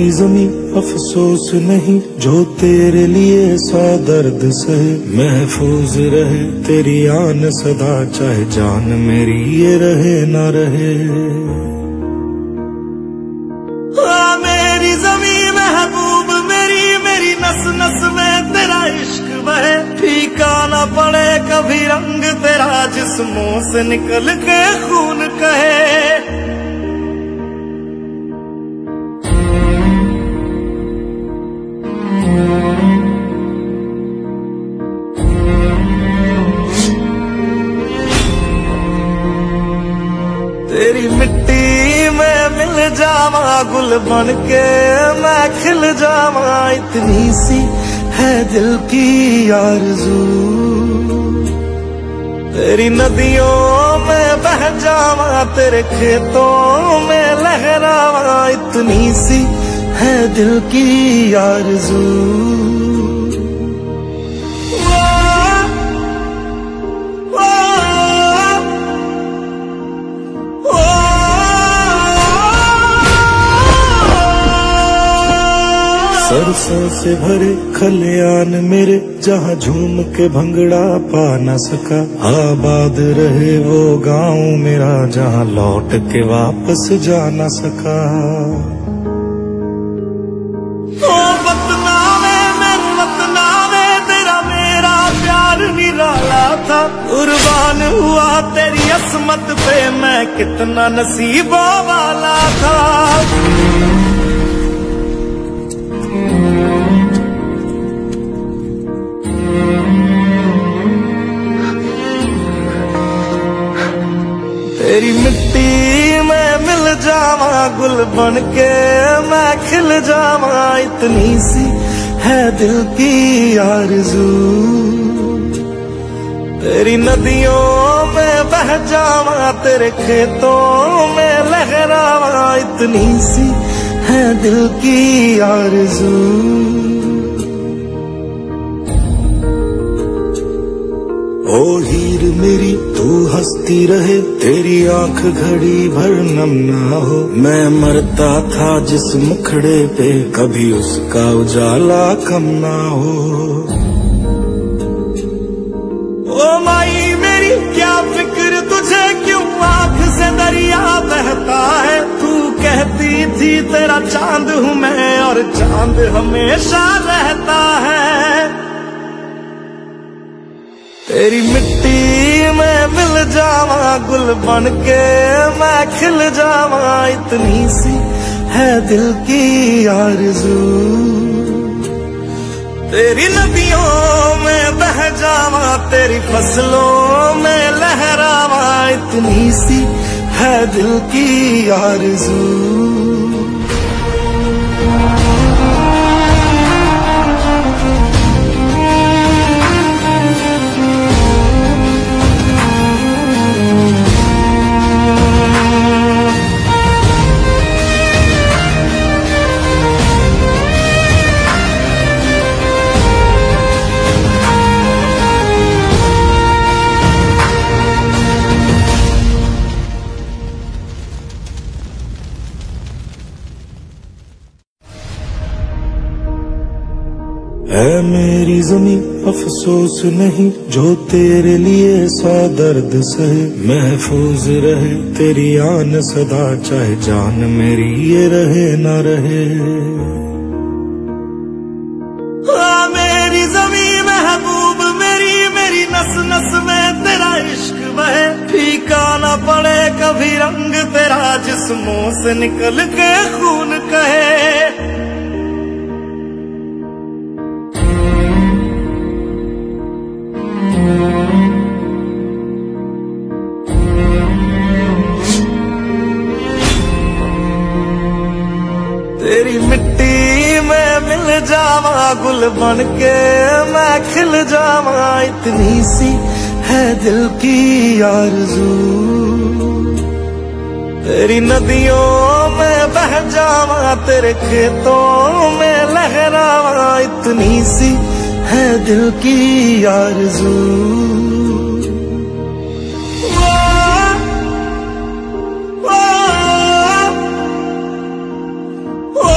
मेरी ज़मीं अफसोस नहीं जो तेरे लिए सौ दर्द सहे, महफूज रहे तेरी आन सदा चाहे जान मेरी ये रहे ना रहे। मेरी ज़मीं महबूब मेरी, मेरी नस नस में तेरा इश्क बहे, फीका ना पड़े कभी रंग तेरा जिस्मों से निकल के खून कहे। तेरी मिट्टी में मिल जावा गुल बन के मैं खिल जावा, इतनी सी है दिल की आरज़ू। तेरी नदियों में बह जावा तेरे खेतों में लहरावा, इतनी सी है दिल की आरज़ू। सरसों से भरे खलियान मेरे, जहाँ झूम के भंगड़ा पा न सका, आबाद रहे वो गाँव मेरा जहाँ लौट के वापस जा न सका। ओ वतना में मेरे वतना में तेरा मेरा प्यार निराला था, कुर्बान हुआ तेरी असमत पे मैं कितना नसीबों वाला था। तेरी मिट्टी में मिल जावा गुल बन के मैं खिल जावा, इतनी सी है दिल की आरज़ू। तेरी नदियों में बह जावा तेरे खेतों में लहरावा, इतनी सी है दिल की आरज़ू। ओ हीर मेरी तू हंसती रहे, तेरी आंख घड़ी भर नम ना हो, मैं मरता था जिस मुखड़े पे कभी उसका उजाला कम ना हो। ओ माई मेरी क्या फिक्र तुझे क्यों आंख से दरिया बहता है, तू कहती थी तेरा चांद हूँ मैं और चांद हमेशा रहता है। तेरी मिट्टी में मिल जावा गुल बन के मैं खिल जावा, इतनी सी है दिल की आरज़ू। तेरी नदियों में बह जावा तेरी फसलों में लहरावा, इतनी सी है दिल की आरज़ू। है मेरी ज़मीं अफसोस नहीं जो तेरे लिए सौ दर्द सहे, महफूज रहे तेरी आन सदा चाहे जान मेरी ये रहे ना रहे। मेरी ज़मीं महबूब मेरी, मेरी नस नस में तेरा इश्क बहे, फीका ना पड़े कभी रंग तेरा जिस्मों से निकल के खून कहे। तेरी मिट्टी में मिल जावा गुल बन के मैं खिल जावा, इतनी सी है दिल की आरज़ू। तेरी नदियों में बह जावा तेरे खेतों में लहरावा, इतनी सी है दिल की आरज़ू। ओ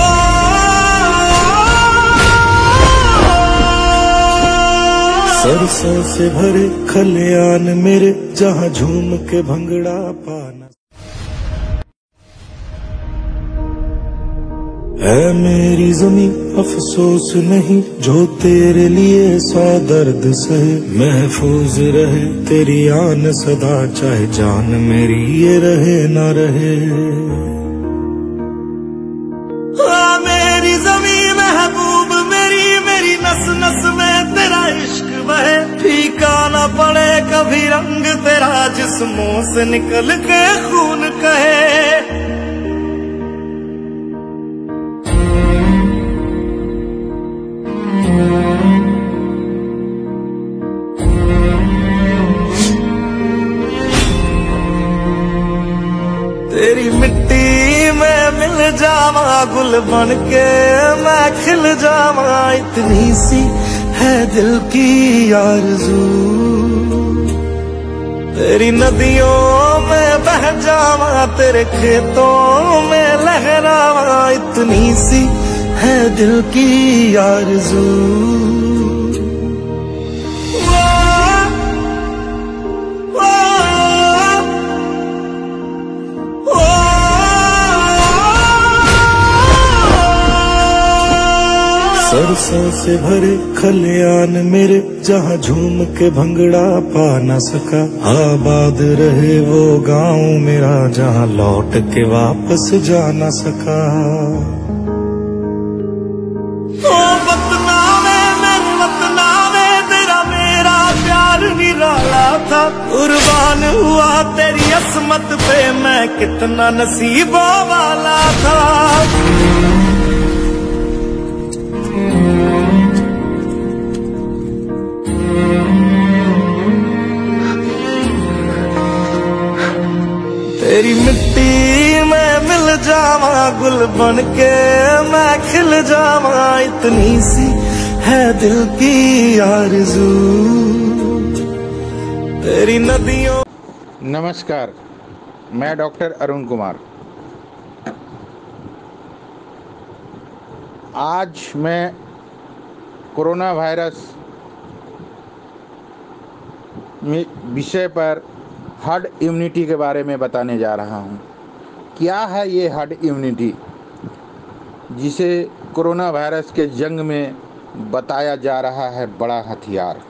सरसों से भरे खलियान मेरे, जहाँ झूम के भंगड़ा पाना। है मेरी जमीं अफसोस नहीं, जो तेरे लिए 100 दर्द सहे। महफूज रहे तेरी आन सदा, चाहे जान मेरी ये रहे ना रहे। मेरी जमीं महबूब मेरी, मेरी नस नस में तेरा इश्क बहे। फीका न पड़े कभी रंग तेरा, जिस्मों से निकल के खून कहे। तेरी मिट्टी में मिल जावा, गुल बन के मैं खिल जावा। इतनी सी है दिल की आरज़ू, तेरी नदियों में बह जावा, तेरे खेतों में लहरावा। इतनी सी है दिल की आरज़ू। सरसों से भरे खलियान मेरे, जहाँ झूम के भंगड़ा पा न सका। आबाद रहे वो गाँव मेरा, जहाँ लौट के वापस जा न सका। ओ वतना में मेरे वतना में, तेरा मेरा प्यार निराला था। कुर्बान हुआ तेरी असमत पे, मैं कितना नसीबों वाला था। तेरी मिट्टी में मिल जावा, गुल बन के मैं खिल जावा। इतनी सी है दिल की आरज़ू, तेरी नदियों। नमस्कार, मैं डॉक्टर अरुण कुमार। आज मैं कोरोना वायरस विषय पर हर्ड इम्यूनिटी के बारे में बताने जा रहा हूँ। क्या है ये हर्ड इम्यूनिटी, जिसे कोरोना वायरस के जंग में बताया जा रहा है बड़ा हथियार।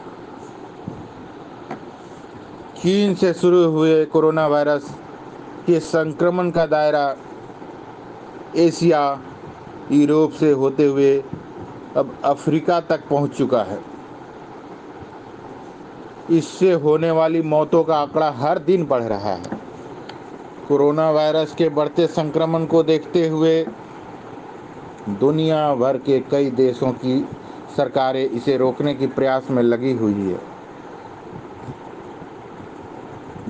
चीन से शुरू हुए कोरोना वायरस के संक्रमण का दायरा एशिया, यूरोप से होते हुए अब अफ्रीका तक पहुंच चुका है। इससे होने वाली मौतों का आंकड़ा हर दिन बढ़ रहा है। कोरोना वायरस के बढ़ते संक्रमण को देखते हुए दुनिया भर के कई देशों की सरकारें इसे रोकने के प्रयास में लगी हुई है।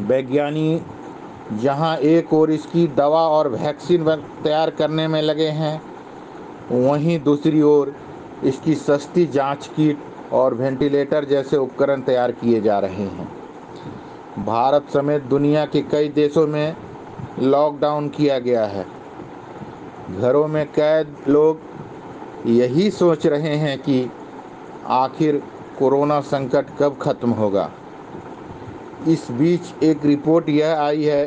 वैज्ञानिक जहां एक ओर इसकी दवा और वैक्सीन तैयार करने में लगे हैं, वहीं दूसरी ओर इसकी सस्ती जांच किट और वेंटिलेटर जैसे उपकरण तैयार किए जा रहे हैं। भारत समेत दुनिया के कई देशों में लॉकडाउन किया गया है। घरों में कैद लोग यही सोच रहे हैं कि आखिर कोरोना संकट कब खत्म होगा। इस बीच एक रिपोर्ट यह आई है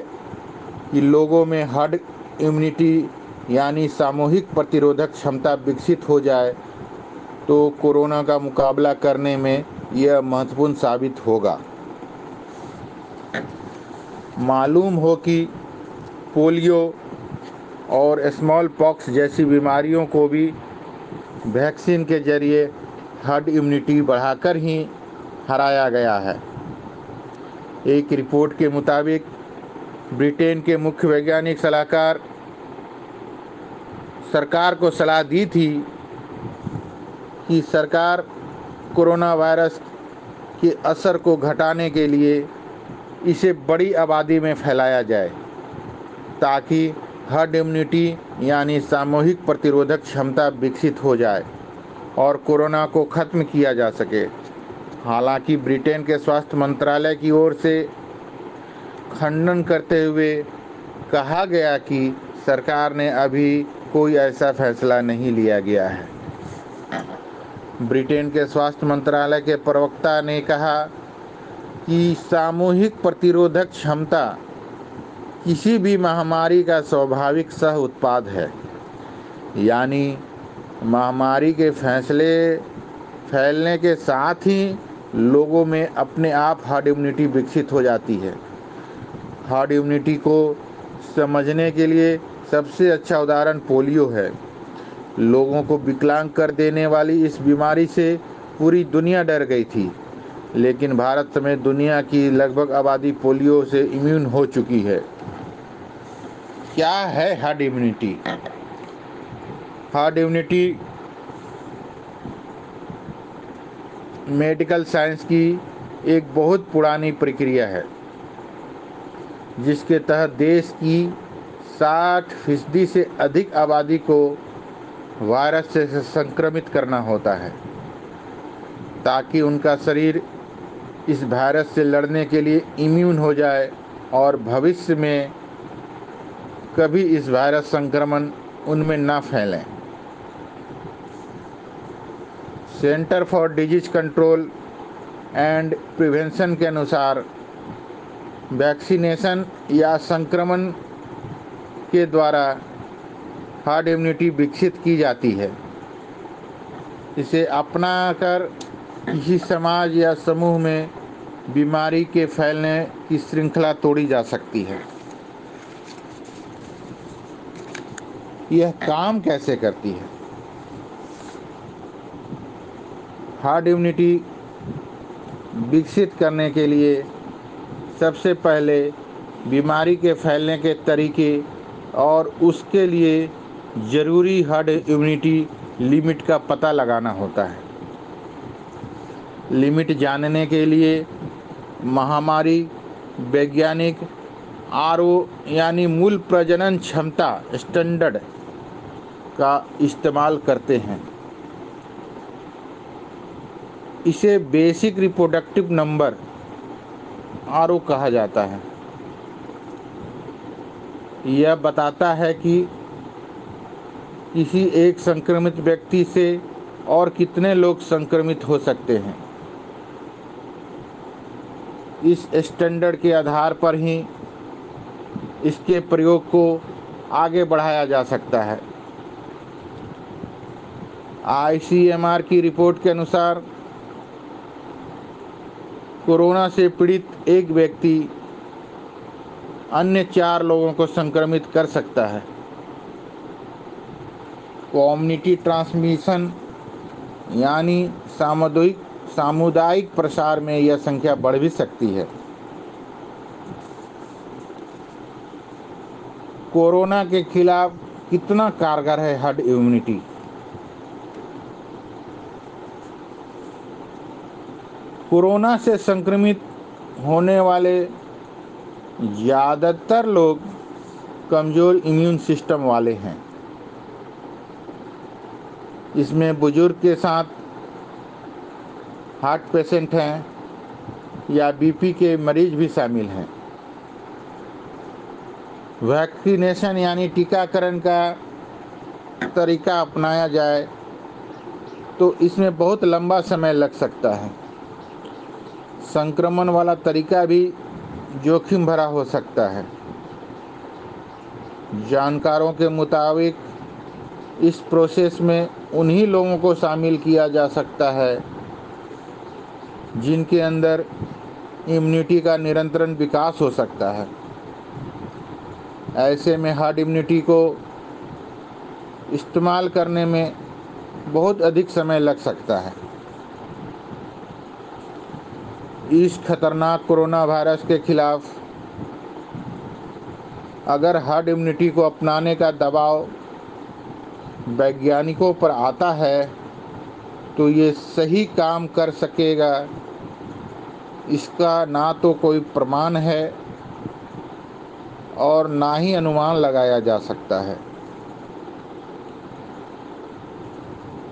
कि लोगों में हर्ड इम्यूनिटी यानी सामूहिक प्रतिरोधक क्षमता विकसित हो जाए तो कोरोना का मुकाबला करने में यह महत्वपूर्ण साबित होगा। मालूम हो कि पोलियो और स्मॉल पॉक्स जैसी बीमारियों को भी वैक्सीन के जरिए हर्ड इम्यूनिटी बढ़ाकर ही हराया गया है। एक रिपोर्ट के मुताबिक ब्रिटेन के मुख्य वैज्ञानिक सलाहकार सरकार को सलाह दी थी कि सरकार कोरोना वायरस के असर को घटाने के लिए इसे बड़ी आबादी में फैलाया जाए, ताकि हर्ड इम्यूनिटी यानी सामूहिक प्रतिरोधक क्षमता विकसित हो जाए और कोरोना को ख़त्म किया जा सके। हालांकि ब्रिटेन के स्वास्थ्य मंत्रालय की ओर से खंडन करते हुए कहा गया कि सरकार ने अभी कोई ऐसा फैसला नहीं लिया गया है। ब्रिटेन के स्वास्थ्य मंत्रालय के प्रवक्ता ने कहा कि सामूहिक प्रतिरोधक क्षमता किसी भी महामारी का स्वाभाविक सह उत्पाद है, यानी महामारी के फैलने के साथ ही लोगों में अपने आप हर्ड इम्यूनिटी विकसित हो जाती है। हर्ड इम्यूनिटी को समझने के लिए सबसे अच्छा उदाहरण पोलियो है। लोगों को विकलांग कर देने वाली इस बीमारी से पूरी दुनिया डर गई थी, लेकिन भारत समेत दुनिया की लगभग आबादी पोलियो से इम्यून हो चुकी है। क्या है herd immunity? Herd immunity medical science की एक बहुत पुरानी प्रक्रिया है, जिसके तहत देश की 60% से अधिक आबादी को वायरस से संक्रमित करना होता है, ताकि उनका शरीर इस वायरस से लड़ने के लिए इम्यून हो जाए और भविष्य में कभी इस वायरस संक्रमण उनमें ना फैलें। Centre for disease control and prevention के अनुसार वैक्सीनेशन या संक्रमण के द्वारा हर्ड इम्यूनिटी विकसित की जाती है। इसे अपनाकर किसी समाज या समूह में बीमारी के फैलने की श्रृंखला तोड़ी जा सकती है। यह काम कैसे करती है? हर्ड इम्यूनिटी विकसित करने के लिए सबसे पहले बीमारी के फैलने के तरीके और उसके लिए ज़रूरी हर्ड इम्यूनिटी लिमिट का पता लगाना होता है। लिमिट जानने के लिए महामारी वैज्ञानिक RO यानी मूल प्रजनन क्षमता स्टैंडर्ड का इस्तेमाल करते हैं। इसे बेसिक रिप्रोडक्टिव नंबर RO कहा जाता है। यह बताता है कि किसी एक संक्रमित व्यक्ति से और कितने लोग संक्रमित हो सकते हैं। इस स्टैंडर्ड के आधार पर ही इसके प्रयोग को आगे बढ़ाया जा सकता है। ICMR की रिपोर्ट के अनुसार कोरोना से पीड़ित एक व्यक्ति अन्य 4 लोगों को संक्रमित कर सकता है। कम्युनिटी ट्रांसमिशन यानी सामुदायिक प्रसार में यह संख्या बढ़ भी सकती है। कोरोना के खिलाफ कितना कारगर है हर्ड इम्यूनिटी? कोरोना से संक्रमित होने वाले ज़्यादातर लोग कमज़ोर इम्यून सिस्टम वाले हैं। इसमें बुजुर्ग के साथ हार्ट पेशेंट हैं या BP के मरीज भी शामिल हैं। वैक्सीनेशन यानी टीकाकरण का तरीका अपनाया जाए तो इसमें बहुत लंबा समय लग सकता है। संक्रमण वाला तरीका भी जोखिम भरा हो सकता है। जानकारों के मुताबिक इस प्रोसेस में उन्हीं लोगों को शामिल किया जा सकता है जिनके अंदर इम्यूनिटी का निरंतर विकास हो सकता है। ऐसे में हर्ड इम्यूनिटी को इस्तेमाल करने में बहुत अधिक समय लग सकता है। इस खतरनाक कोरोना वायरस के खिलाफ अगर हर्ड इम्यूनिटी को अपनाने का दबाव वैज्ञानिकों पर आता है तो ये सही काम कर सकेगा, इसका ना तो कोई प्रमाण है और ना ही अनुमान लगाया जा सकता है।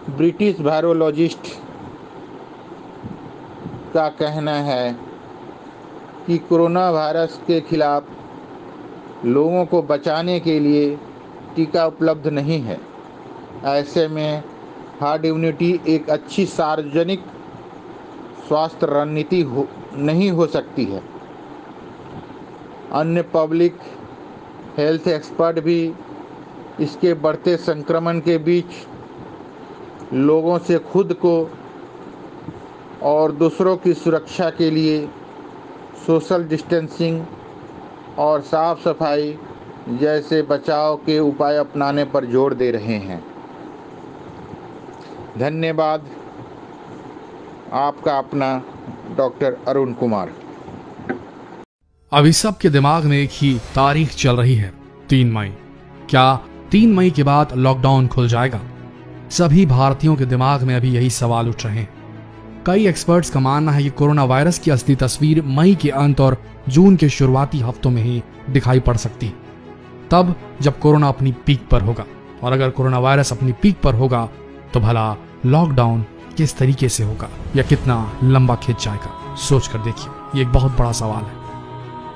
ब्रिटिश वायरोलॉजिस्ट का कहना है कि कोरोना वायरस के खिलाफ लोगों को बचाने के लिए टीका उपलब्ध नहीं है। ऐसे में हार्ड इम्यूनिटी एक अच्छी सार्वजनिक स्वास्थ्य रणनीति नहीं हो सकती है। अन्य पब्लिक हेल्थ एक्सपर्ट भी इसके बढ़ते संक्रमण के बीच लोगों से खुद को और दूसरों की सुरक्षा के लिए सोशल डिस्टेंसिंग और साफ सफाई जैसे बचाव के उपाय अपनाने पर जोर दे रहे हैं। धन्यवाद। आपका अपना डॉक्टर अरुण कुमार। अभी सबके दिमाग में एक ही तारीख चल रही है, 3 मई। क्या 3 मई के बाद लॉकडाउन खुल जाएगा? सभी भारतीयों के दिमाग में अभी यही सवाल उठ रहे हैं। कई एक्सपर्ट्स का मानना है कि कोरोना वायरस की असली तस्वीर मई के अंत और जून के शुरुआती हफ्तों में ही दिखाई पड़ सकती है, तब जब कोरोना अपनी पीक पर होगा। और अगर कोरोना वायरस अपनी पीक पर होगा तो भला लॉकडाउन किस तरीके से होगा या कितना लंबा खिंच जाएगा? सोच कर देखिए, ये एक बहुत बड़ा सवाल है।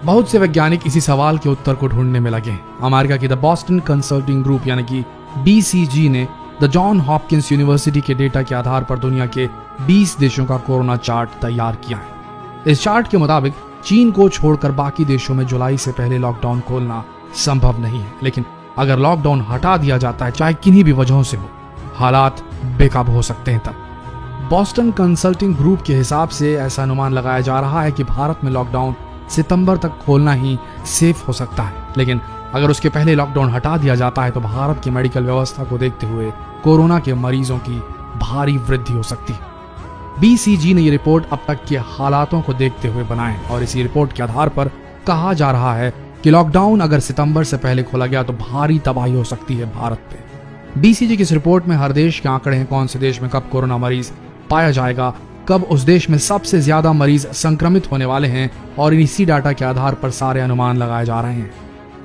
बहुत से वैज्ञानिक इसी सवाल के उत्तर को ढूंढने में लगे हैं। अमेरिका की द बॉस्टन कंसल्टिंग ग्रुप यानी कि BCG ने द जॉन हॉपकिंस यूनिवर्सिटी के डेटा के आधार पर दुनिया के 20 देशों का कोरोना चार्ट तैयार किया है। इस चार्ट के मुताबिक चीन को छोड़कर बाकी देशों में जुलाई से पहले लॉकडाउन खोलना संभव नहीं है, लेकिन अगर लॉकडाउन हटा दिया जाता है, चाहे किन्हीं भी वजहों से हो, हालात बेकाबू हो सकते हैं। तब बॉस्टन कंसल्टिंग ग्रुप के हिसाब से ऐसा अनुमान लगाया जा रहा है कि भारत में लॉकडाउन सितंबर तक खोलना ही सेफ हो सकता है, लेकिन अगर उसके पहले लॉकडाउन हटा दिया जाता है तो भारत की मेडिकल व्यवस्था को देखते हुए कोरोना के मरीजों की भारी वृद्धि हो सकती है। BCG ने ये रिपोर्ट अब तक के हालातों को देखते हुए बनाए और इसी रिपोर्ट के आधार पर कहा जा रहा है कि लॉकडाउन अगर सितंबर से पहले खोला गया तो भारी तबाही हो सकती है भारत पे। BCG की इस रिपोर्ट में हर देश के आंकड़े हैं, कौन से देश में कब कोरोना मरीज पाया जाएगा, कब उस देश में सबसे ज्यादा मरीज संक्रमित होने वाले हैं, और इसी डाटा के आधार पर सारे अनुमान लगाए जा रहे हैं।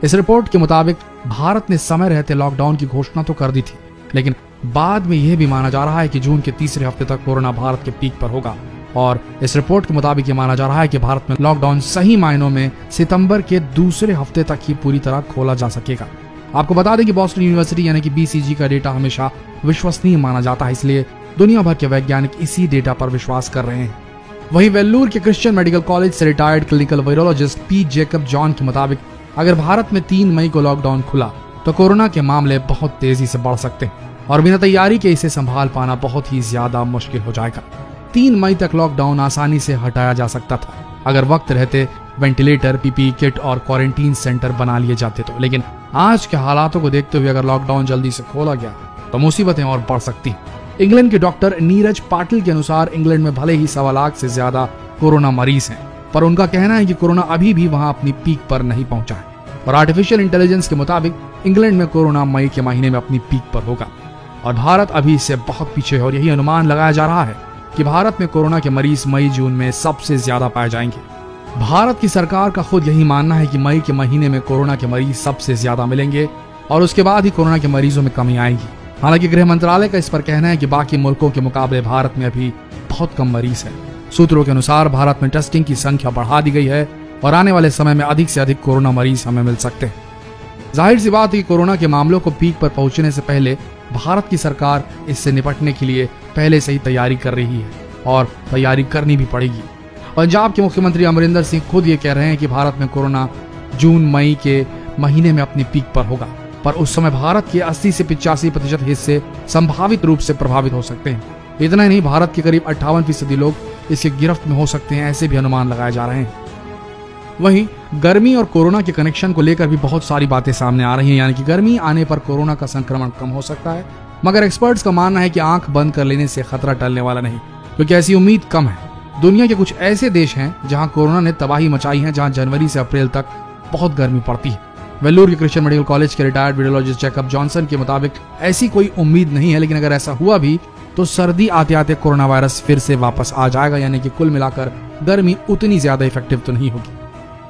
इस रिपोर्ट के मुताबिक भारत ने समय रहते लॉकडाउन की घोषणा तो कर दी थी, लेकिन बाद में यह भी माना जा रहा है कि जून के तीसरे हफ्ते तक कोरोना भारत के पीक पर होगा। और इस रिपोर्ट के मुताबिक ये माना जा रहा है कि भारत में लॉकडाउन सही मायनों में सितंबर के दूसरे हफ्ते तक ही पूरी तरह खोला जा सकेगा। आपको बता दें कि बॉस्टन यूनिवर्सिटी यानी कि BCG का डेटा हमेशा विश्वसनीय माना जाता है, इसलिए दुनिया भर के वैज्ञानिक इसी डेटा पर विश्वास कर रहे हैं। वहीं वेल्लूर के क्रिश्चियन मेडिकल कॉलेज से retired clinical virologist P. Jacob John के मुताबिक अगर भारत में 3 मई को लॉकडाउन खुला तो कोरोना के मामले बहुत तेजी से बढ़ सकते हैं और बिना तैयारी के इसे संभाल पाना बहुत ही ज्यादा मुश्किल हो जाएगा। 3 मई तक लॉकडाउन आसानी से हटाया जा सकता था अगर वक्त रहते वेंटिलेटर, PPE किट और क्वारंटीन सेंटर बना लिए जाते तो, लेकिन आज के हालातों को देखते हुए अगर लॉकडाउन जल्दी से खोला गया तो मुसीबतें और बढ़ सकती। इंग्लैंड के डॉक्टर नीरज पाटिल के अनुसार इंग्लैंड में भले ही 1.25 लाख से ज्यादा कोरोना मरीज हैं, पर उनका कहना है कि कोरोना अभी भी वहां अपनी पीक पर नहीं पहुंचा है और आर्टिफिशियल इंटेलिजेंस के मुताबिक इंग्लैंड में कोरोना मई के महीने में अपनी पीक पर होगा और भारत अभी इससे बहुत पीछे है। और यही अनुमान लगाया जा रहा है कि भारत में कोरोना के मरीज मई जून में सबसे ज्यादा पाए जाएंगे। भारत की सरकार का खुद यही मानना है कि मई के महीने में कोरोना के मरीज सबसे ज्यादा मिलेंगे और उसके बाद ही कोरोना के मरीजों में कमी आएगी। हालांकि गृह मंत्रालय का इस पर कहना है कि बाकी मुल्कों के मुकाबले भारत में अभी बहुत कम मरीज हैं। सूत्रों के अनुसार भारत में टेस्टिंग की संख्या बढ़ा दी गई है और आने वाले समय में अधिक से अधिक कोरोना मरीज हमें मिल सकते हैं। जाहिर सी बात है कि कोरोना के मामलों को पीक पर पहुंचने से पहले भारत की सरकार इससे निपटने के लिए पहले से ही तैयारी कर रही है और तैयारी करनी भी पड़ेगी। पंजाब के मुख्यमंत्री अमरिंदर सिंह खुद ये कह रहे हैं कि भारत में कोरोना जून मई के महीने में अपनी पीक पर होगा, पर उस समय भारत के 80 से 85% हिस्से संभावित रूप से प्रभावित हो सकते हैं। इतना ही नहीं, भारत के करीब 58% लोग इसकी गिरफ्त में हो सकते हैं, ऐसे भी अनुमान लगाए जा रहे हैं। वहीं गर्मी और कोरोना के कनेक्शन को लेकर भी बहुत सारी बातें सामने आ रही हैं, यानी कि गर्मी आने पर कोरोना का संक्रमण कम हो सकता है, मगर एक्सपर्ट्स का मानना है कि आंख बंद कर लेने से खतरा टलने वाला नहीं, क्योंकि ऐसी उम्मीद कम है। दुनिया के कुछ ऐसे देश हैं जहां कोरोना ने तबाही मचाई है, जहां जनवरी से अप्रैल तक बहुत गर्मी पड़ती है। वेल्लूर के क्रिश्चियन मेडिकल कॉलेज के रिटायर्ड वीडियोलॉजिस्ट जैकब जॉनसन के मुताबिक ऐसी कोई उम्मीद नहीं है, लेकिन अगर ऐसा हुआ भी तो सर्दी आते आते कोरोना वायरस फिर से वापस आ जाएगा, यानी कि कुल मिलाकर गर्मी उतनी ज्यादा इफेक्टिव तो नहीं होगी।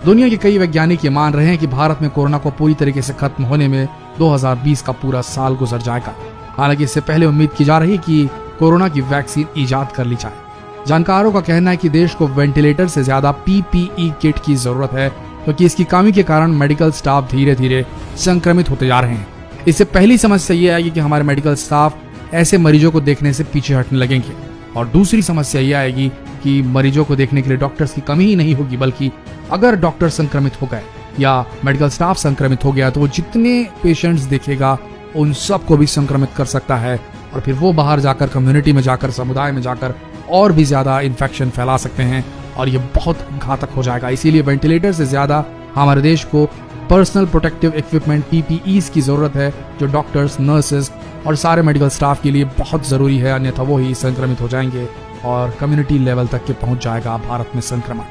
दुनिया के कई वैज्ञानिक ये मान रहे हैं कि भारत में कोरोना को पूरी तरीके से खत्म होने में 2020 का पूरा साल गुजर जाएगा। हालांकि इससे पहले उम्मीद की जा रही है कि कोरोना की वैक्सीन इजाद कर ली जाए। जानकारों का कहना है कि देश को वेंटिलेटर से ज्यादा PPE किट की जरूरत है, क्योंकि इसकी कमी के कारण मेडिकल स्टाफ धीरे धीरे संक्रमित होते जा रहे हैं। इससे पहली समस्या ये आएगी कि हमारे मेडिकल स्टाफ ऐसे मरीजों को देखने से पीछे हटने लगेंगे। और दूसरी समस्या यह आएगी कि मरीजों को देखने के लिए डॉक्टर्स की कमी ही नहीं होगी, बल्कि अगर डॉक्टर संक्रमित हो गए या मेडिकल स्टाफ संक्रमित हो गया तो वो जितने पेशेंट्स देखेगा उन सबको भी संक्रमित कर सकता है, और फिर वो बाहर जाकर कम्युनिटी में जाकर, समुदाय में जाकर और भी ज्यादा इन्फेक्शन फैला सकते हैं, और ये बहुत घातक हो जाएगा। इसीलिए वेंटिलेटर से ज्यादा हमारे देश को पर्सनल प्रोटेक्टिव इक्विपमेंट PPEs की जरूरत है, जो डॉक्टर्स, नर्सेज और सारे मेडिकल स्टाफ के लिए बहुत जरूरी है, अन्यथा वो ही संक्रमित हो जाएंगे और कम्युनिटी लेवल तक के पहुंच जाएगा भारत में संक्रमण।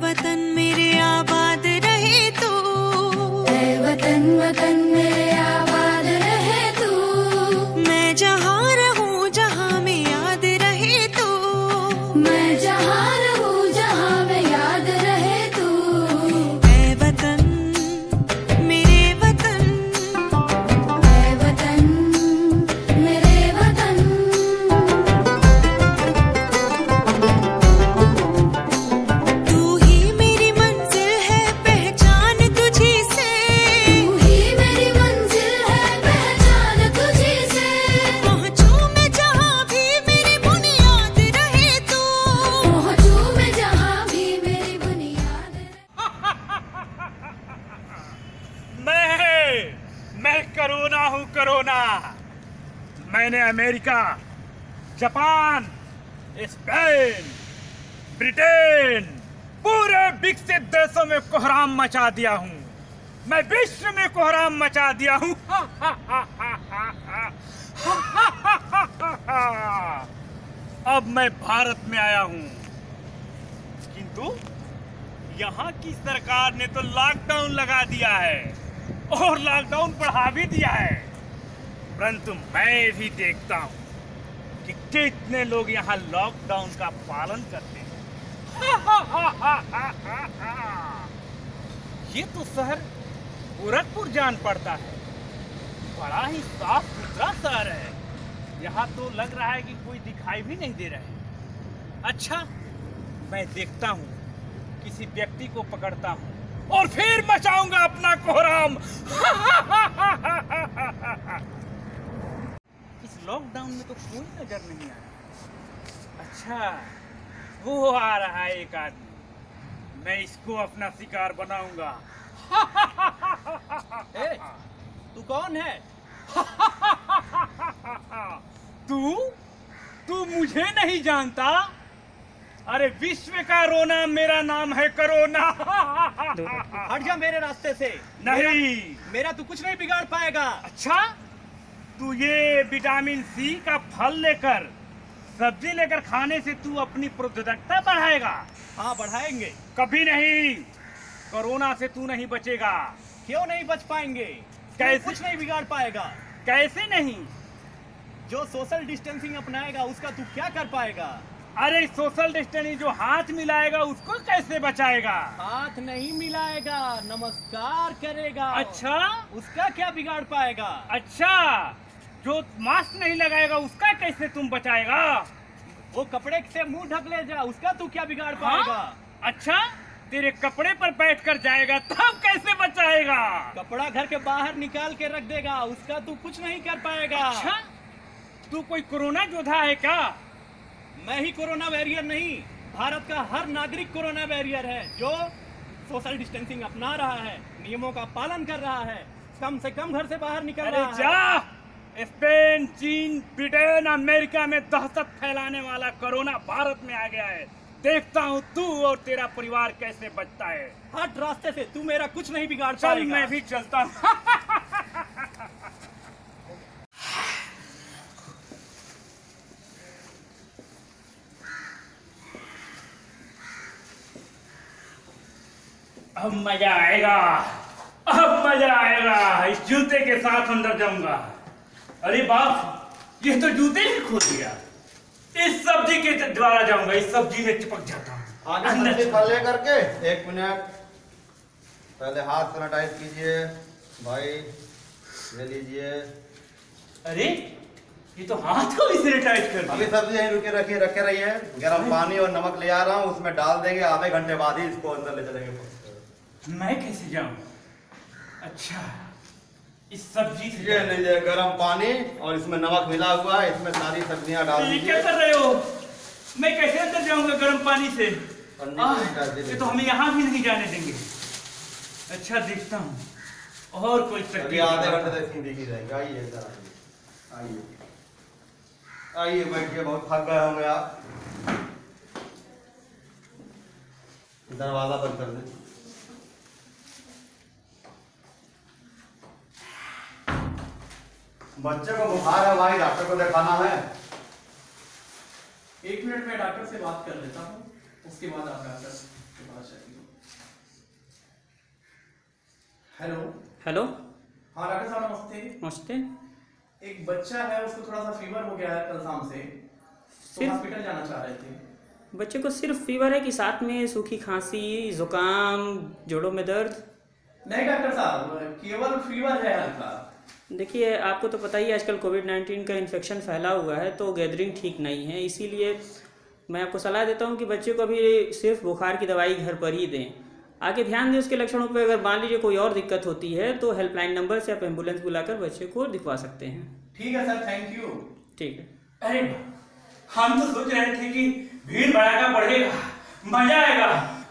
वतन मेरे आबाद रहे तू, वतन वतन मेरे आबाद रहे तू, मैं जहाँ रहूँ जहाँ में याद रहे तू, मैं जहाँ रहूँ जहाँ में याद रहे तू, ऐ वतन मेरे वतन, ऐ वतन मेरे वतन। तू ही मेरी मंजिल है पहचान तुझी से, तू ही मेरी मंजिल है पहचान तुझी से, पहुँचूं मैं जहाँ भी मेरी बुनियाद रहे तू, पहुँचूं मैं जहाँ भी मेरी बुनियाद रहे। मैं कोरोना हूँ, कोरोना। मैंने अमेरिका, जापान, स्पेन, ब्रिटेन, पूरे विकसित देशों में कोहराम मचा दिया हूँ। मैं विश्व में कोहराम मचा दिया हूँ। अब मैं भारत में आया हूँ, किंतु यहाँ की सरकार ने तो लॉकडाउन लगा दिया है और लॉकडाउन बढ़ा भी दिया है, परंतु मैं भी देखता हूँ कि कितने लोग यहाँ लॉकडाउन का पालन करते हैं। ये तो शहर गोरखपुर जान पड़ता है, बड़ा ही साफ सुथरा शहर है। यहाँ तो लग रहा है कि कोई दिखाई भी नहीं दे रहा है। अच्छा, मैं देखता हूँ, किसी व्यक्ति को पकड़ता हूँ और फिर मचाऊंगा अपना कोहराम। इस लॉकडाउन में तो कोई नजर नहीं आया। अच्छा, वो आ रहा है एक आदमी, मैं इसको अपना शिकार बनाऊंगा। तू कौन है? तू मुझे नहीं जानता? अरे विश्व का रोना, मेरा नाम है कोरोना। हट जा मेरे रास्ते से। नहीं, मेरा तू कुछ नहीं बिगाड़ पाएगा। अच्छा, तू ये विटामिन C का फल लेकर, सब्जी लेकर खाने से तू अपनी प्रतिरोधकता बढ़ाएगा? हाँ, बढ़ाएंगे। कभी नहीं, कोरोना से तू नहीं बचेगा। क्यों नहीं बच पाएंगे? कैसे? कुछ नहीं बिगाड़ पाएगा। कैसे नहीं? जो सोशल डिस्टेंसिंग अपनाएगा उसका तू क्या कर पाएगा? अरे सोशल डिस्टेंसिंग जो हाथ मिलाएगा उसको कैसे बचाएगा? हाथ नहीं मिलाएगा, नमस्कार करेगा। अच्छा, उसका क्या बिगाड़ पाएगा? अच्छा, जो मास्क नहीं लगाएगा उसका कैसे तुम बचाएगा? वो कपड़े से मुंह ढक ले जा, उसका तू क्या बिगाड़ पाएगा? अच्छा, तेरे कपड़े पर बैठकर जाएगा तब कैसे बचाएगा? कपड़ा घर के बाहर निकाल के रख देगा, उसका तू कुछ नहीं कर पाएगा। अच्छा, तू कोई कोरोना योद्धा है क्या? मैं ही कोरोना वॉरियर नहीं, भारत का हर नागरिक कोरोना वॉरियर है, जो सोशल डिस्टेंसिंग अपना रहा है, नियमों का पालन कर रहा है, कम से कम घर से बाहर निकल रहा है। जा, स्पेन, चीन, ब्रिटेन, अमेरिका में दहशत फैलाने वाला कोरोना भारत में आ गया है। देखता हूँ तू और तेरा परिवार कैसे बचता है। हट रास्ते से, तू मेरा कुछ नहीं बिगाड़ चल, पाएगा। मैं भी चलता हूँ। अब मजा आएगा, अब मजा आएगा। इस जूते के साथ अंदर जाऊंगा। अरे बाप, ये तो जूते ही खोल दिया। इस सब्जी के द्वारा जाऊंगा, इस सब्जी में चिपक जाता हूँ। आगे सब्जी पहले करके 1 मिनट पहले हाथ सैनिटाइज कीजिए। भाई ये लीजिए। अरे ये तो हाथ को भी सैनिटाइज कर अभी दिया। सब्जी यहीं रखे रहिए। गर्म पानी और नमक ले आ रहा हूँ, उसमें डाल देंगे। आधे घंटे बाद ही इसको अंदर ले चलेंगे। मैं कैसे जाऊं? अच्छा, इस सब्जी से ये लीजिए गर्म पानी और इसमें नमक मिला हुआ है, इसमें सारी सब्जियां डाल ये दीजिए। क्या कर रहे हो? मैं कैसे अंदर जाऊंगा गर्म पानी से? ये तो हमें यहाँ भी नहीं जाने देंगे। अच्छा देखता हूँ और कोई अभी आधे घंटे तक इतनी दिखी रहेगी। आइए इधर आइए, आइए बैठिए, बहुत थक गए होंगे आप। दरवाजा बंद कर दें। बच्चे को बुखार है भाई, डॉक्टर को दिखाना है। 1 मिनट में डॉक्टर से बात कर लेता हूँ, उसके बाद आप डॉक्टर के पास जाइए। Hello hello. हाँ डॉक्टर साहब नमस्ते। नमस्ते। एक बच्चा है, उसको थोड़ा सा फीवर हो गया है कल शाम से, तो सिर्फ हॉस्पिटल जाना चाह रहे थे। बच्चे को सिर्फ फीवर है कि साथ में सूखी खांसी, जुकाम, जोड़ों में दर्द? नहीं डॉक्टर साहब, केवल फीवर है हल्का। देखिए आपको तो पता ही है आजकल कोविड-19 का इन्फेक्शन फैला हुआ है, तो गैदरिंग ठीक नहीं है। इसीलिए मैं आपको सलाह देता हूँ कि बच्चे को अभी सिर्फ बुखार की दवाई घर पर ही दें। आगे ध्यान दें उसके लक्षणों पर। अगर मान लीजिए कोई और दिक्कत होती है तो हेल्पलाइन नंबर से आप एम्बुलेंस बुलाकर बच्चे को दिखवा सकते हैं। ठीक है सर, थैंक यू। ठीक है। अरे हम तो सोच रहे थे कि भीड़ भड़ाका बढ़ेगा, मजा आएगा,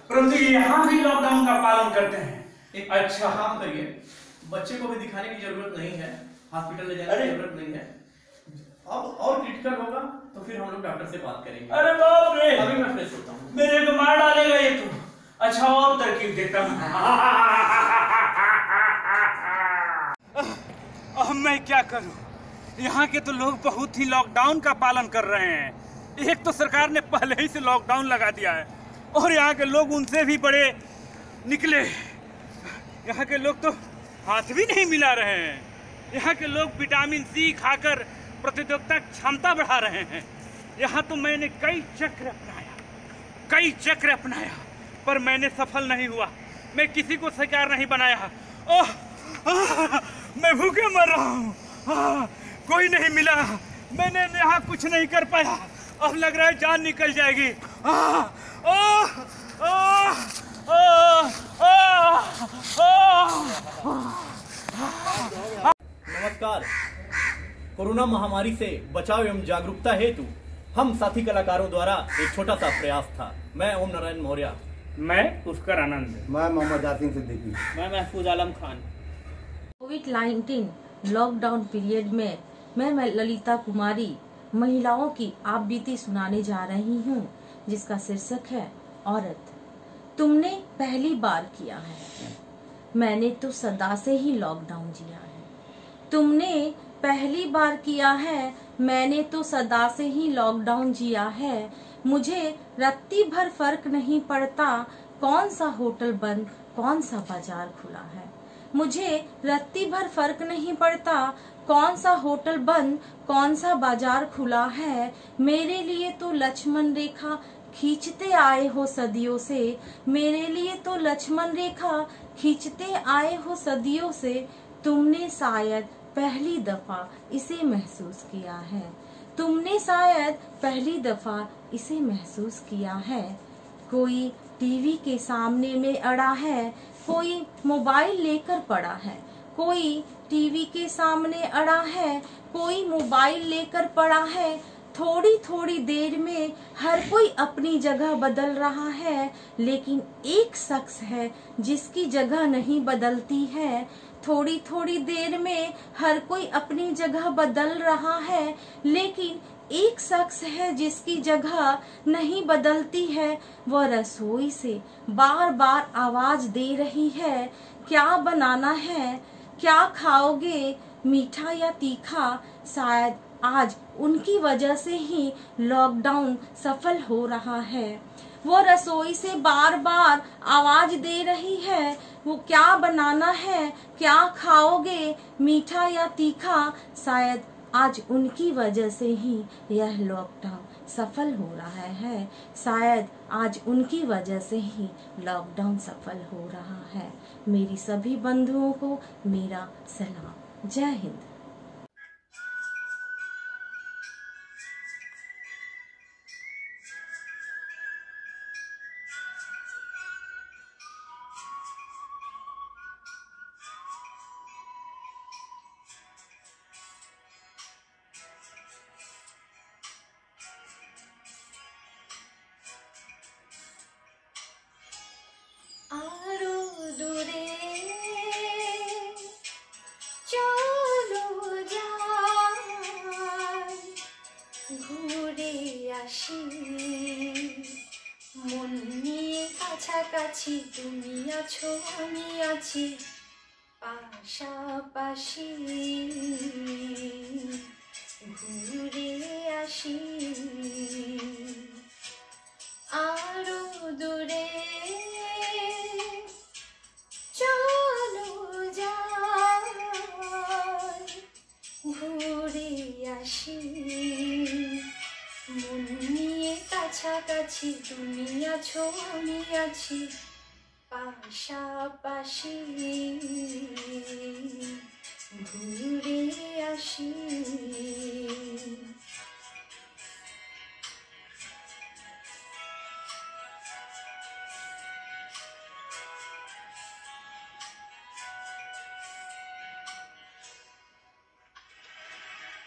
परंतु यहाँ भी लॉकडाउन का पालन करते हैं। एक अच्छा काम करिए, बच्चे को भी दिखाने की जरूरत नहीं है, हॉस्पिटल ले जाने की जरूरत नहीं है। अब और क्रिटिकल होगा तो फिर हम लोग डॉक्टर से बात करेंगे। अरे बाप रे, अभी मैं फ्रेश होता हूँ। मेरे को मार डालेगा ये तो। अच्छा और तरकीब देता हूँ। अब मैं क्या करूँ? यहाँ के तो लोग बहुत ही लॉकडाउन का पालन कर रहे हैं। एक तो सरकार ने पहले ही से लॉकडाउन लगा दिया है और यहाँ के लोग उनसे भी बड़े निकले। यहाँ के लोग तो हाथ भी नहीं मिला रहे हैं। यहाँ के लोग विटामिन सी खाकर प्रतिरोधकता क्षमता बढ़ा रहे हैं। यहाँ तो मैंने कई चक्र अपनाया पर मैंने सफल नहीं हुआ। मैं किसी को शिकार नहीं बनाया। ओह मैं भूखे मर रहा हूँ। कोई नहीं मिला, मैंने यहाँ कुछ नहीं कर पाया। अब लग रहा है जान निकल जाएगी। नमस्कार। कोरोना महामारी से बचाव एवं जागरूकता हेतु हम साथी कलाकारों द्वारा एक छोटा सा प्रयास था। मैं ओम नारायण मौर्य। मैं पुष्कर आनंद। मैं मोहम्मद यासीन सिद्दीकी। मैं महफूज आलम खान। कोविड-19 लॉकडाउन पीरियड में मैं ललिता कुमारी महिलाओं की आप बीती सुनाने जा रही हूँ, जिसका शीर्षक है औरत। तुमने पहली बार किया है, मैंने तो सदा से ही लॉकडाउन जिया है। तुमने पहली बार किया है, मैंने तो सदा से ही लॉकडाउन जिया है। मुझे रत्ती भर फर्क नहीं पड़ता कौन सा होटल बंद कौन सा बाजार खुला है। मुझे रत्ती भर फर्क नहीं पड़ता कौन सा होटल बंद कौन सा बाजार खुला है। मेरे लिए तो लक्ष्मण रेखा खींचते आए हो सदियों से, मेरे लिए तो लक्ष्मण रेखा खींचते आए हो सदियों से। तुमने शायद पहली दफा इसे महसूस किया है, तुमने शायद पहली दफा इसे महसूस किया है। कोई टीवी के सामने में अड़ा है, कोई मोबाइल लेकर पड़ा है। कोई टीवी के सामने अड़ा है, कोई मोबाइल लेकर पड़ा है। थोड़ी थोड़ी देर में हर कोई अपनी जगह बदल रहा है, लेकिन एक शख्स है जिसकी जगह नहीं बदलती है। थोड़ी थोड़ी देर में हर कोई अपनी जगह बदल रहा है, लेकिन एक शख्स है जिसकी जगह नहीं बदलती है। वह रसोई से बार बार आवाज दे रही है, क्या बनाना है, क्या खाओगे, मीठा या तीखा। शायद आज उनकी वजह से ही लॉकडाउन सफल हो रहा है। वो रसोई से बार बार आवाज दे रही है, वो क्या बनाना है, क्या खाओगे, मीठा या तीखा। शायद आज उनकी वजह से ही यह लॉकडाउन सफल हो रहा है। शायद आज उनकी वजह से ही लॉकडाउन सफल हो रहा है। मेरी सभी बंधुओं को मेरा सलाम। जय हिंद। কাছাকাছি তুমি আছো আমি আছি পাশাপাশি ঘুরে আসি আরো দূরে চলো যাই ঘুরে আসি মন নিয়ে কাছাকাছি তুমি আছো আমি আছি পাশাপাশি ঘুরে আসি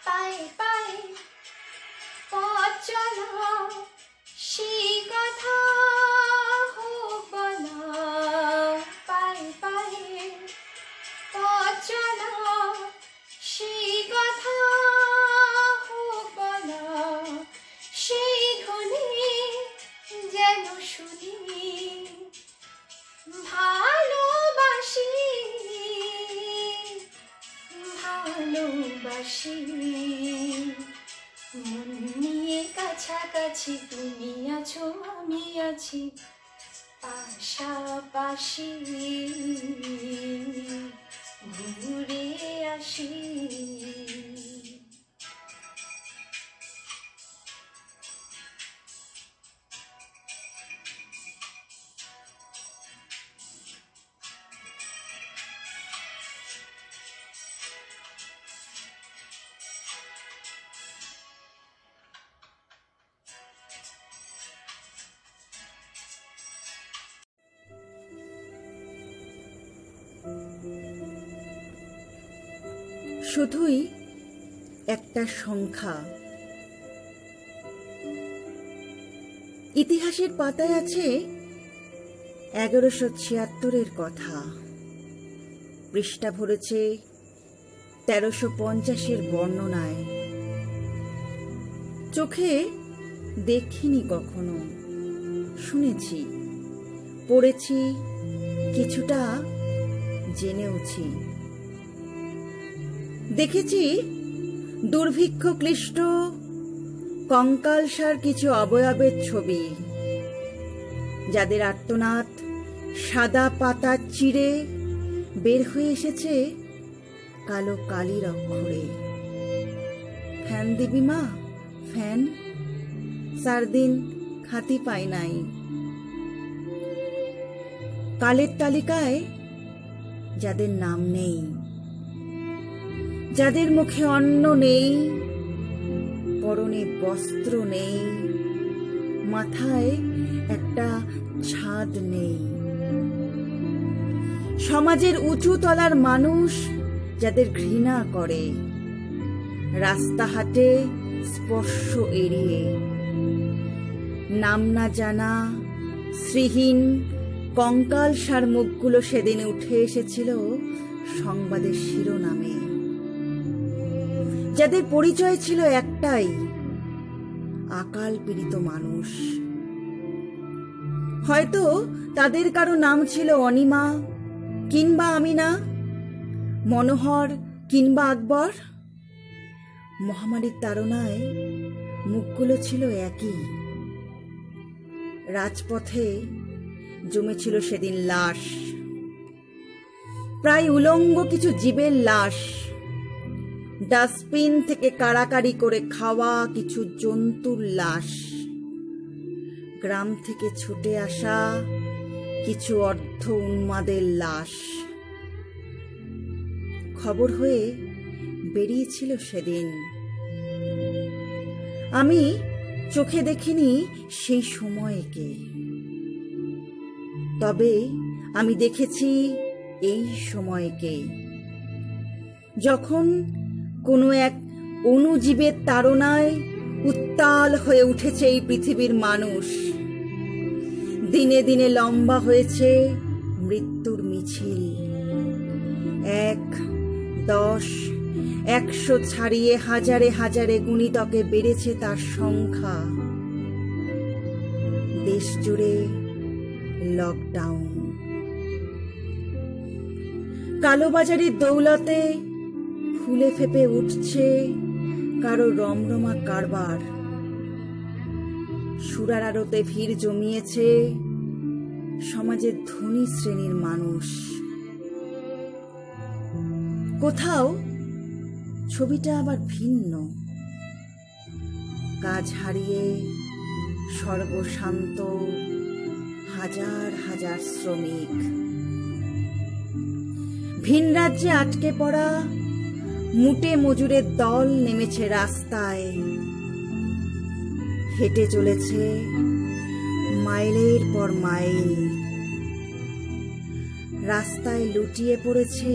পায়ে পায়ে পথ চলা সেই কথা হোক বলা পায়ে পায়ে পথ চলা সেই কথা হোক বলা সেই ধ্বনি যেন শুনি ভালোবাসি ভালোবাসি মন নিয়ে কাছাকাছি তুমি আছো আমি আছি পাশাপাশি ঘুরে আসি শুধুই একটা সংখ্যা। ইতিহাসের পাতায় আছে 1176-এর কথা, পৃষ্ঠা ভরেছে 1350-এর বর্ণনায়। চোখে দেখিনি কখনো, শুনেছি, পড়েছি, কিছুটা জেনেওছি। দেখেছি দুর্ভিক্ষ ক্লিষ্ট কঙ্কালসার কিছু অবয়বের ছবি, যাদের আর্তনাদ সাদা পাতা চিরে বের হয়ে এসেছে কালো কালির অক্ষরে। ফ্যান দিবি মা, ফ্যান? 4 দিন খাতি পাই নাই। কালের তালিকায় যাদের নাম নেই, যাদের মুখে অন্ন নেই, পরনে বস্ত্র নেই, মাথায় একটা ছাদ নেই। সমাজের উঁচু তলার মানুষ যাদের ঘৃণা করে, রাস্তা হাটে স্পর্শ এড়িয়ে। নাম না জানা শ্রীহীন কঙ্কালসার মুখগুলো সেদিন উঠে এসেছিল সংবাদের শিরোনামে। যাদের পরিচয় ছিল একটাই, আকাল পীড়িত মানুষ। হয়তো তাদের কারো নাম ছিল অনিমা কিংবা আমিনা, মনোহর কিংবা আকবর। মহামারীর তাড়নায় মুখগুলো ছিল একই। রাজপথে জমেছিল সেদিন লাশ, প্রায় উলঙ্গ কিছু জীবের লাশ। ডাস্টবিন থেকে কাড়াকাড়ি করে খাওয়া কিছু জন্তুর লাশ। গ্রাম থেকে ছুটে আসা কিছু অর্ধ উন্মাদের লাশ। খবর হয়ে বেরিয়েছিল সেদিন। আমি চোখে দেখিনি সেই সময়কে, তবে আমি দেখেছি এই সময়কে, যখন কোনো এক অণুজীবের তাড়নায় উত্তাল হয়ে উঠেছে এই পৃথিবীর মানুষ। দিনে দিনে লম্বা হয়েছে মৃত্যুর মিছিল। 1, 10, 100 ছাড়িয়ে হাজারে হাজারে গুণিতকে বেড়েছে তার সংখ্যা। দেশ জুড়ে লকডাউন। কালোবাজারির দৌলতে ফুলে ফেপে উঠছে কারো রমরমা কারবার। সুরার আড়তে ভিড় জমিয়েছে সমাজের ধনী শ্রেণীর মানুষ। কোথাও ছবিটা আবার ভিন্ন। কাজ হারিয়ে সর্বশান্ত হাজার হাজার শ্রমিক, ভিন রাজ্যে আটকে পড়া মুটে মজুরের দল নেমেছে রাস্তায়। হেঁটে চলেছে মাইলের পর মাইল। রাস্তায় লুটিয়ে পড়েছে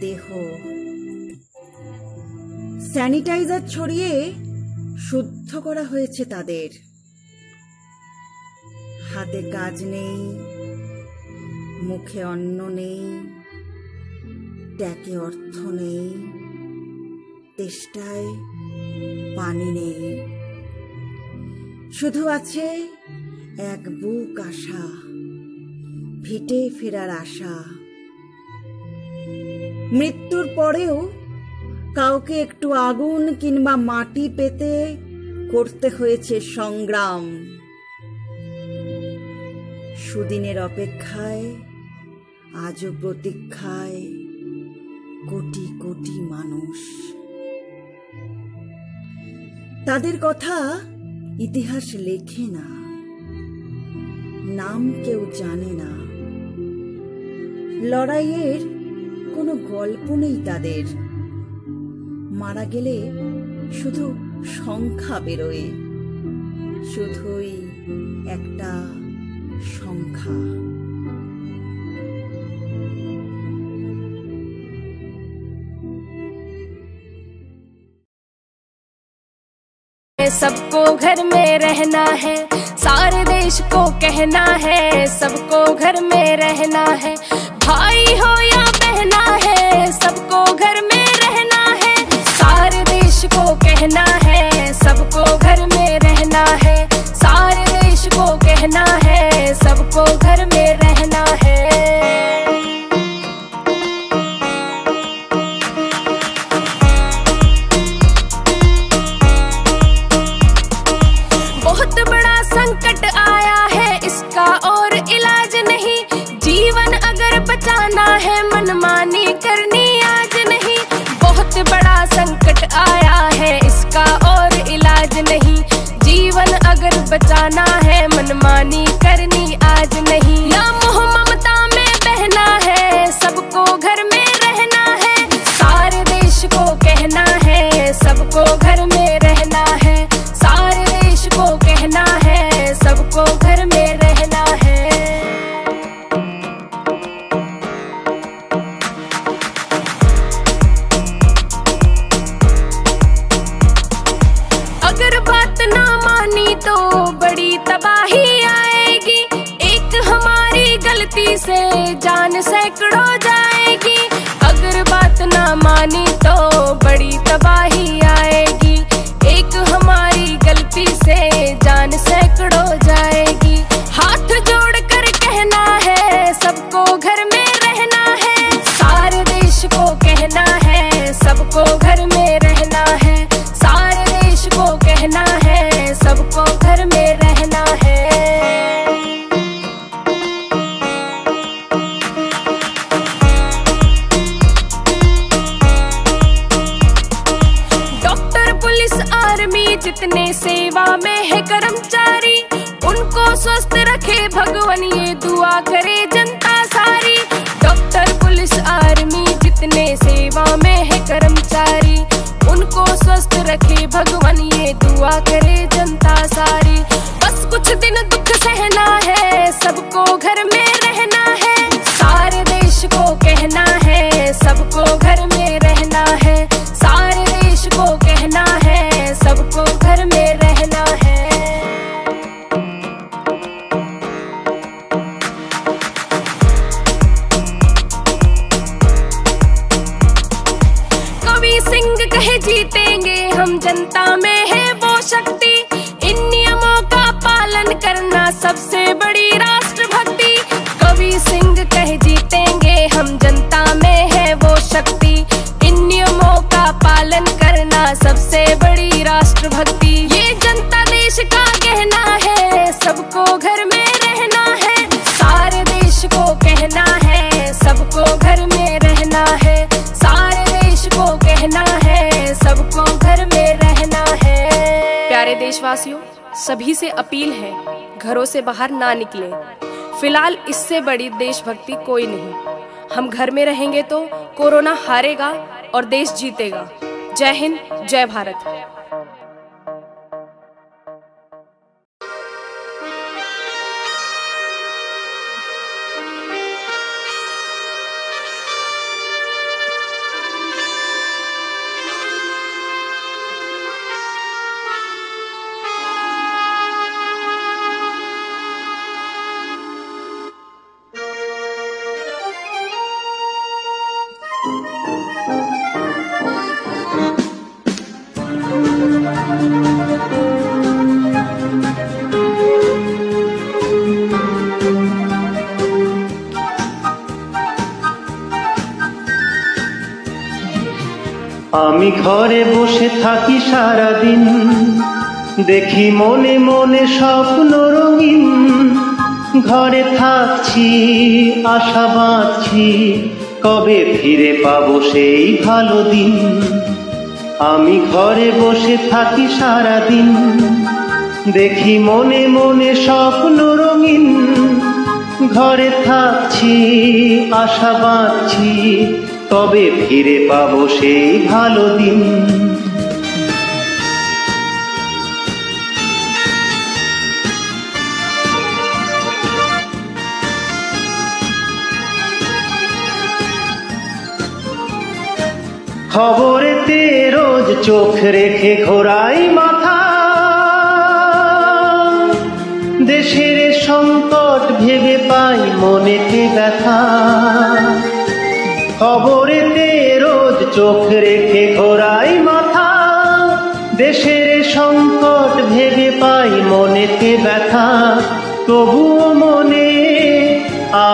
দেহ। স্যানিটাইজার ছড়িয়ে শুদ্ধ করা হয়েছে তাদের। হাতে কাজ নেই, মুখে অন্ন নেই, ট্যাকে অর্থ নেই, তেষ্টায় পানি নেই। শুধু আছে এক বুক আশা, ভিটে ফেরার আশা। মৃত্যুর পরেও কাউকে একটু আগুন কিংবা মাটি পেতে করতে হয়েছে সংগ্রাম। সুদিনের অপেক্ষায় আজও প্রতীক্ষায় কোটি কোটি মানুষ। তাদের কথা ইতিহাস লেখে না, নাম কেউ জানে না। লড়াইয়ের কোনো গল্প নেই তাদের। মারা গেলে শুধু সংখ্যা বেরোয়, শুধুই একটা সংখ্যা। सबको घर में रहना है, सारे देश को कहना है। सबको घर में रहना है, भाई हो या बहना है। सबको घर में रहना है, सारे देश को कहना है। सबको घर में रहना है, सारे देश को कहना है। सबको घर में रहना है। बहुत बड़ा संकट आया है, इसका और इलाज नहीं। जीवन अगर बचाना है, मनमानी करनी आज नहीं। बहुत बड़ा संकट आया है, इसका और इलाज नहीं। जीवन अगर बचाना है, मनमानी करनी आज नहीं। ना मोह ममता में बहना है, सबको घर में रहना है। सारे देश को कहना है, सबको घर में रहना है। सारे देश को कहना है, सबको घर में रहना है। अगर बात ना मानी तो बड़ी तबाही आएगी। एक हमारी गलती से जान सैकड़ों जाएगी। अगर बात ना मानी तो बड़ी तबाही आएगी। एक हमारी गलती से जान सैकड़ों जाएगी। हाथ जोड़कर कहना है, सबको घर में रहना है। सारे देश को कहना है, सबको घर में रहना है। सारे देश को कहना है, सबको घर में रहना है। डॉक्टर, पुलिस, आर्मी जितने सेवा में है कर्मचारी, उनको स्वस्थ रखे भगवान ये दुआ करे जनता सारी। डॉक्टर, पुलिस, आर्मी जितने सेवा में है कर्मचारी, उनको स्वस्थ रखे भगवान ये दुआ करे जनता सारी। बस कुछ दिन दुख सहना है, सबको घर में रहना है। सारे देश को कहना है, सबको घर में रहना है। सारे देश को कहना है, सबको घर में रहना है। कवि सिंह कहे जीतेंगे हम, जनता में है वो शक्ति। इन नियमों का पालन करना सबसे बड़ी राष्ट्रभक्ति। कवि सिंह कहे जीतेंगे हम, जनता में है वो शक्ति। इन नियमों का पालन करना सबसे बड़ी राष्ट्रभक्ति। ये जनता देश का कहना है, सबको घर में रहना है। सारे देश को कहना है, सबको घर में रहना है। सारे देश को कहना है, सबको घर में रहना है। प्यारे देशवासियों, सभी से अपील है, घरों से बाहर ना निकलें। फिलहाल इससे बड़ी देशभक्ति कोई नहीं। हम घर में रहेंगे तो कोरोना हारेगा और देश जीतेगा। जय हिंद, जय भारत। আমি ঘরে বসে থাকি সারাদিন, দেখি মনে মনে স্বপ্ন রঙিন। ঘরে থাকছি, আশা বাঁধছি, কবে ফিরে পাবো সেই ভালো দিন। আমি ঘরে বসে থাকি সারাদিন, দেখি মনে মনে স্বপ্ন রঙিন। ঘরে থাকছি, আশা বাঁধছি, তবে ফিরে পাবো সেই ভালো দিন। খবরেতে রোজ চোখ রেখে ঘোরাই মাথা, দেশের সংকট ভেবে পাই মনেতে ব্যথা। খবরেতে রোজ চোখ রেখে ঘোরাই মাথা, দেশের সংকট ভেবে পাই মনেতে ব্যথা। তবুও মনে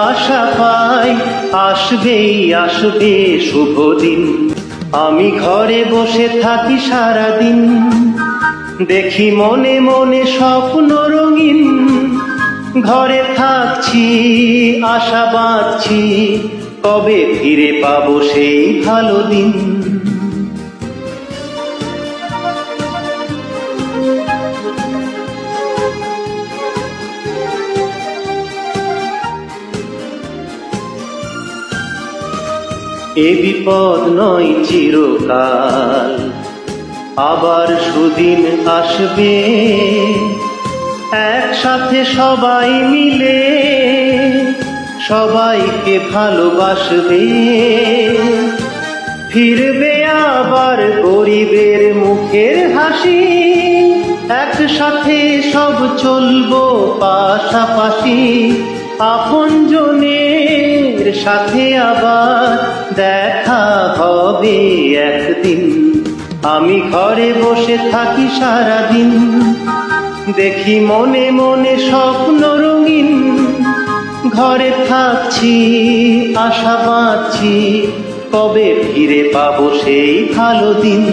আশা পাই, আসবেই আসবে শুভ দিন। আমি ঘরে বসে থাকি সারাদিন, দেখি মনে মনে স্বপ্ন রঙিন। ঘরে থাকছি, আশা বাঁধছি, কবে ফিরে পাবো সেই ভালো দিন। এ বিপদ নয় চিরকাল, আবার সুদিন আসবে। একসাথে সবাই মিলে সবাইকে ভালোবাসবে। ফিরবে আবার গরিবের মুখের হাসি, একসাথে সব চলবো পাশাপাশি। আপনজনের সাথে আবার দেখা হবে একদিন। আমি ঘরে বসে থাকি সারাদিন, দেখি মনে মনে স্বপ্ন রঙিন। ঘরে থাকছি, আশা বাঁধছি, কবে ফিরে পাবো সেই ভালো দিন।